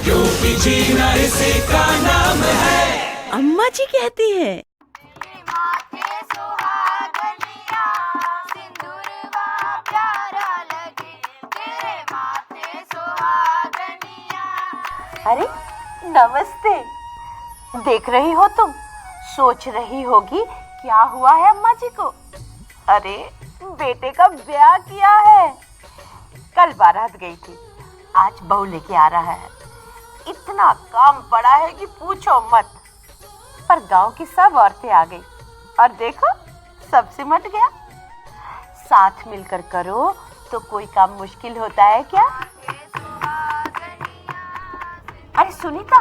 क्योंकि जीना इसी का नाम है। अम्मा जी कहती है। अरे नमस्ते। देख रही हो तुम, सोच रही होगी क्या हुआ है अम्मा जी को। अरे बेटे का ब्याह किया है। कल बारात गई थी, आज बहू लेके आ रहा है। इतना काम पड़ा है कि पूछो मत। पर गांव की सब औरतें आ गई और देखो सब सिमट गया। साथ मिलकर करो तो कोई काम मुश्किल होता है क्या। अरे सुनीता,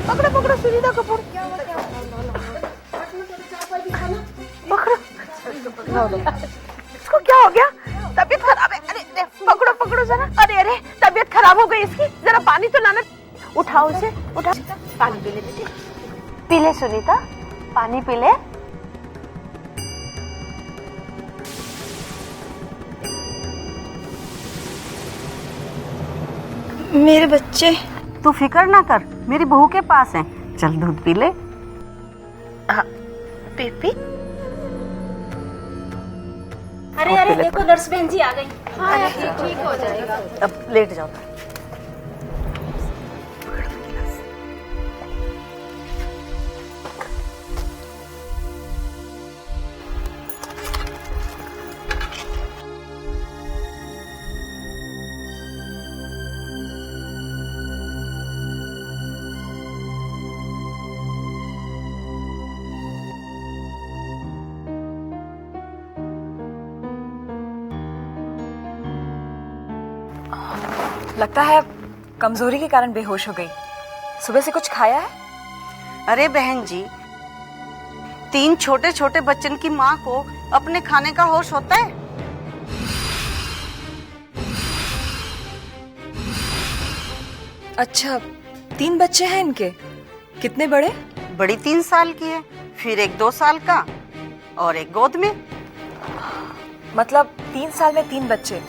पकड़ो पकड़ो सुनीता कपूर, पकड़ो। इसको क्या हो गया? तबीयत खराब है। अरे पकड़ो पकड़ो जरा। अरे अरे तबीयत खराब हो गई इसकी, जरा पानी तो लाना। उठाओ उसे, उठा। पानी पी ले बेटे, पी ले सुनीता, पानी पी ले। मेरे बच्चे। तू फिक्र ना कर, मेरी बहू के पास है। चल दूध पी ले। पी। अरे अरे देखो नर्स बहन जी आ गई। हाँ ठीक हो जाएगा। अब लेट जाओ। लगता है कमजोरी के कारण बेहोश हो गई। सुबह से कुछ खाया है? अरे बहन जी, 3 छोटे छोटे बच्चन की माँ को अपने खाने का होश होता है? अच्छा, 3 बच्चे हैं इनके। कितने बड़े? बड़ी 3 साल की है, फिर एक 2 साल का और एक गोद में। मतलब 3 साल में 3 बच्चे।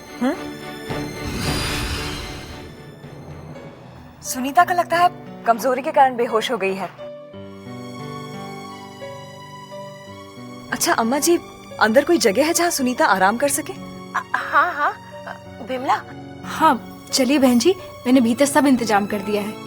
सुनीता का लगता है कमजोरी के कारण बेहोश हो गई है। अच्छा अम्मा जी, अंदर कोई जगह है जहाँ सुनीता आराम कर सके? हाँ हाँ बिमला। हाँ चलिए बहन जी, मैंने भीतर सब इंतजाम कर दिया है।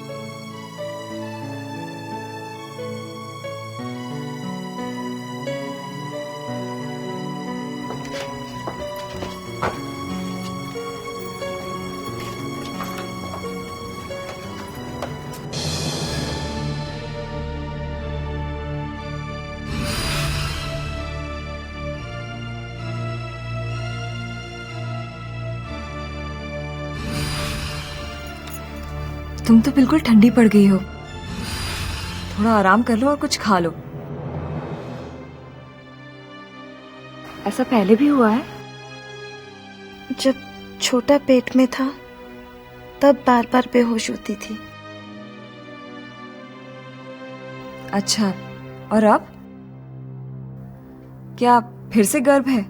तुम तो बिल्कुल ठंडी पड़ गई हो। थोड़ा आराम कर लो और कुछ खा लो। ऐसा पहले भी हुआ है? जब छोटा पेट में था तब बार बार बेहोश होती थी। अच्छा, और अब? क्या फिर से गर्भ है?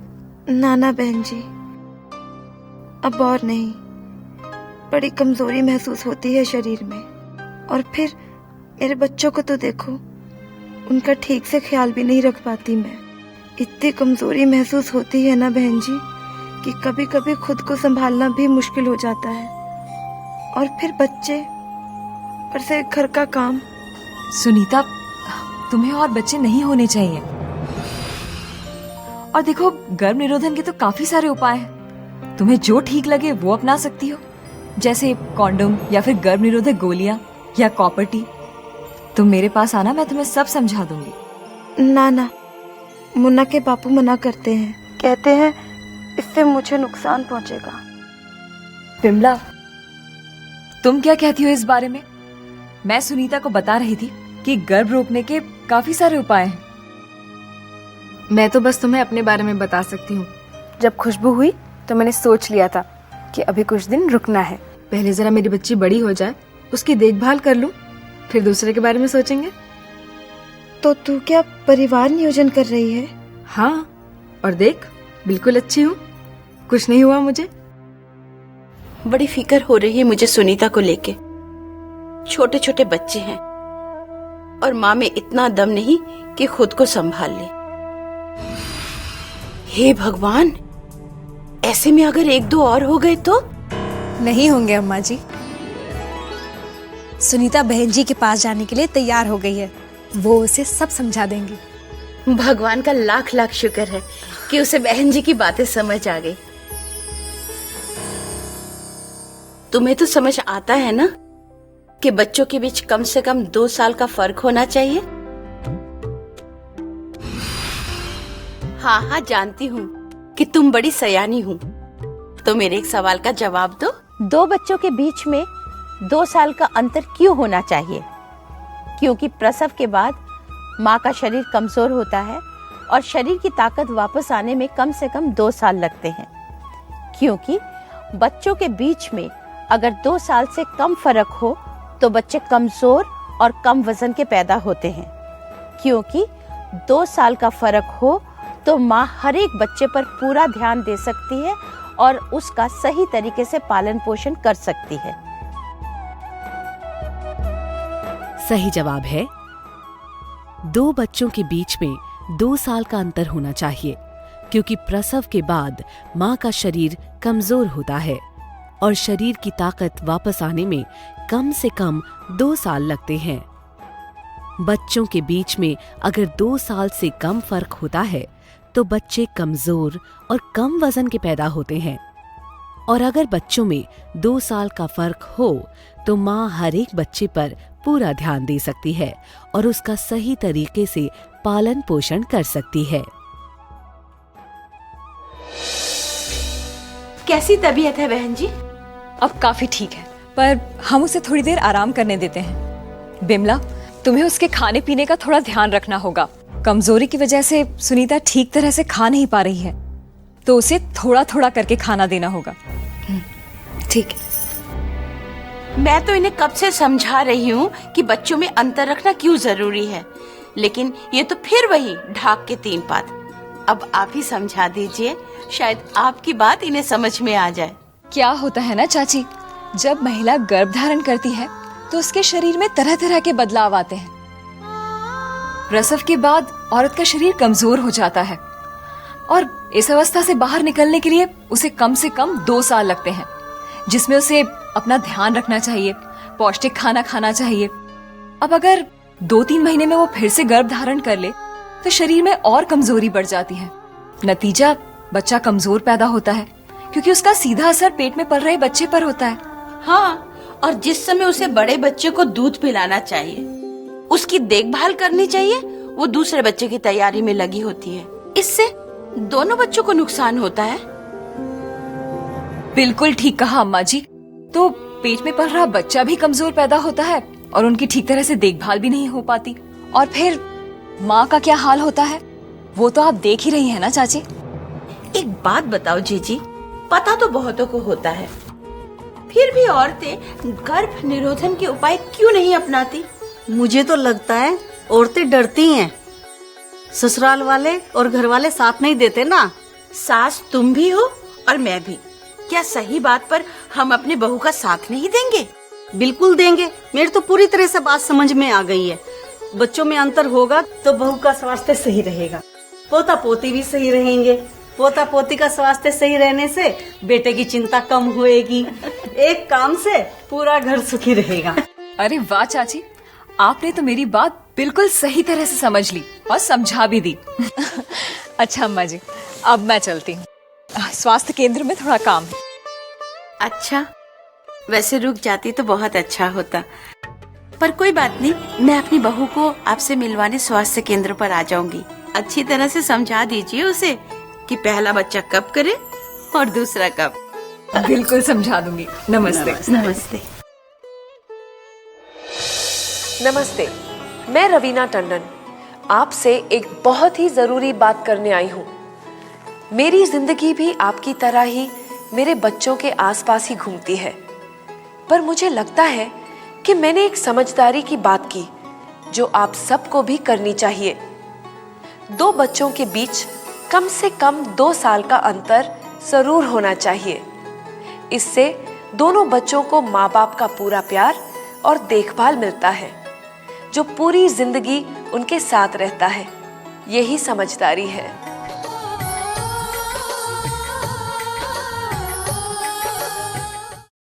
नाना बहन जी, अब और नहीं। बड़ी कमजोरी महसूस होती है शरीर में। और फिर मेरे बच्चों को तो देखो, उनका ठीक से ख्याल भी नहीं रख पाती मैं। इतनी कमजोरी महसूस होती है ना बहन जी कि कभी कभी खुद को संभालना भी मुश्किल हो जाता है। और फिर बच्चे, पर से घर का काम। सुनीता, तुम्हें और बच्चे नहीं होने चाहिए। और देखो, गर्भ निरोधन के तो काफी सारे उपाय हैं। तुम्हें जो ठीक लगे वो अपना सकती हो, जैसे कॉन्डोम या फिर गर्भ निरोधक गोलियां या कॉपर टी। तुम मेरे पास आना, मैं तुम्हें सब समझा दूंगी। ना, मुन्ना के बापू मना करते हैं, कहते हैं इससे मुझे नुकसान पहुंचेगा। बिमला, तुम क्या कहती हो इस बारे में? मैं सुनीता को बता रही थी कि गर्भ रोकने के काफी सारे उपाय हैं। मैं तो बस तुम्हें अपने बारे में बता सकती हूँ। जब खुशबू हुई तो मैंने सोच लिया था कि अभी कुछ दिन रुकना है। पहले जरा मेरी बच्ची बड़ी हो जाए, उसकी देखभाल कर लूँ, फिर दूसरे के बारे में सोचेंगे। तो तू क्या परिवार नियोजन कर रही है? हाँ, और देख बिल्कुल अच्छी हूँ, कुछ नहीं हुआ मुझे। बड़ी फिक्र हो रही है मुझे सुनीता को लेके। छोटे छोटे बच्चे हैं और माँ में इतना दम नहीं कि खुद को संभाल ले। हे भगवान, ऐसे में अगर 1-2 और हो गए तो? नहीं होंगे अम्मा जी। सुनीता बहन जी के पास जाने के लिए तैयार हो गई है, वो उसे सब समझा देंगी। भगवान का लाख लाख शुक्र है कि उसे बहन जी की बातें समझ आ गई। तुम्हें तो समझ आता है ना कि बच्चों के बीच कम से कम 2 साल का फर्क होना चाहिए? हाँ, जानती हूँ कि तुम बड़ी सयानी हो, तो मेरे एक सवाल का जवाब दो। 2 बच्चों के बीच में 2 साल का अंतर क्यों होना चाहिए? क्योंकि प्रसव के बाद माँ का शरीर कमजोर होता है और शरीर की ताकत वापस आने में कम से कम 2 साल लगते हैं। क्योंकि बच्चों के बीच में अगर 2 साल से कम फर्क हो तो बच्चे कमजोर और कम वजन के पैदा होते हैं। क्योंकि 2 साल का फर्क हो तो माँ हर एक बच्चे पर पूरा ध्यान दे सकती है और उसका सही तरीके से पालन पोषण कर सकती है। सही जवाब है 2 बच्चों के बीच में 2 साल का अंतर होना चाहिए, क्योंकि प्रसव के बाद माँ का शरीर कमजोर होता है और शरीर की ताकत वापस आने में कम से कम 2 साल लगते हैं। बच्चों के बीच में अगर 2 साल से कम फर्क होता है तो बच्चे कमजोर और कम वजन के पैदा होते हैं, और अगर बच्चों में 2 साल का फर्क हो तो माँ हर एक बच्चे पर पूरा ध्यान दे सकती है और उसका सही तरीके से पालन पोषण कर सकती है। कैसी तबीयत है बहन जी? अब काफी ठीक है, पर हम उसे थोड़ी देर आराम करने देते हैं। बिमला, तुम्हें उसके खाने पीने का थोड़ा ध्यान रखना होगा। कमजोरी की वजह से सुनीता ठीक तरह से खा नहीं पा रही है, तो उसे थोड़ा थोड़ा करके खाना देना होगा। ठीक है। मैं तो इन्हें कब से समझा रही हूँ कि बच्चों में अंतर रखना क्यों जरूरी है, लेकिन ये तो फिर वही ढाक के 3 पात। अब आप ही समझा दीजिए, शायद आपकी बात इन्हें समझ में आ जाए। क्या होता है ना चाची, जब महिला गर्भ धारण करती है तो उसके शरीर में तरह तरह के बदलाव आते हैं। प्रसव के बाद औरत का शरीर कमजोर हो जाता है और इस अवस्था से बाहर निकलने के लिए उसे कम से कम 2 साल लगते हैं, जिसमें उसे अपना ध्यान रखना चाहिए, पौष्टिक खाना खाना चाहिए। अब अगर 2-3 महीने में वो फिर से गर्भ धारण कर ले तो शरीर में और कमजोरी बढ़ जाती है। नतीजा, बच्चा कमजोर पैदा होता है, क्योंकि उसका सीधा असर पेट में पल रहे बच्चे पर होता है। हाँ, और जिस समय उसे बड़े बच्चे को दूध पिलाना चाहिए, उसकी देखभाल करनी चाहिए, वो दूसरे बच्चे की तैयारी में लगी होती है। इससे दोनों बच्चों को नुकसान होता है। बिल्कुल ठीक कहा अम्मा जी। तो पेट में पल रहा बच्चा भी कमजोर पैदा होता है और उनकी ठीक तरह से देखभाल भी नहीं हो पाती। और फिर माँ का क्या हाल होता है वो तो आप देख ही रही है ना चाची। एक बात बताओ जीजी, पता तो बहुतों को होता है, फिर भी औरतें गर्भ निरोधन के उपाय क्यों नहीं अपनाती? मुझे तो लगता है औरतें डरती हैं। ससुराल वाले और घर वाले साथ नहीं देते ना। सास तुम भी हो और मैं भी। क्या सही बात पर हम अपने बहू का साथ नहीं देंगे? बिल्कुल देंगे। मेरी तो पूरी तरह से बात समझ में आ गई है। बच्चों में अंतर होगा तो बहू का स्वास्थ्य सही रहेगा, पोता पोती भी सही रहेंगे। पोता पोती का स्वास्थ्य सही रहने से बेटे की चिंता कम होएगी। एक काम से पूरा घर सुखी रहेगा। अरे वाह चाची, आपने तो मेरी बात बिल्कुल सही तरह से समझ ली और समझा भी दी। अच्छा अम्मा जी, अब मैं चलती हूँ, स्वास्थ्य केंद्र में थोड़ा काम है। अच्छा, वैसे रुक जाती तो बहुत अच्छा होता, पर कोई बात नहीं, मैं अपनी बहू को आपसे मिलवाने स्वास्थ्य केंद्र पर आ जाऊंगी। अच्छी तरह से समझा दीजिए उसे कि पहला बच्चा कब करे और दूसरा कब। बिल्कुल समझा दूंगी। नमस्ते। नमस्ते। नमस्ते, मैं रवीना टंडन। आपसे एक बहुत ही जरूरी बात करने आई हूँ। मेरी जिंदगी भी आपकी तरह ही मेरे बच्चों के आसपास ही घूमती है, पर मुझे लगता है कि मैंने एक समझदारी की बात की जो आप सबको भी करनी चाहिए। 2 बच्चों के बीच कम से कम 2 साल का अंतर जरूर होना चाहिए। इससे दोनों बच्चों को माँ बाप का पूरा प्यार और देखभाल मिलता है, जो पूरी जिंदगी उनके साथ रहता है। यही समझदारी है।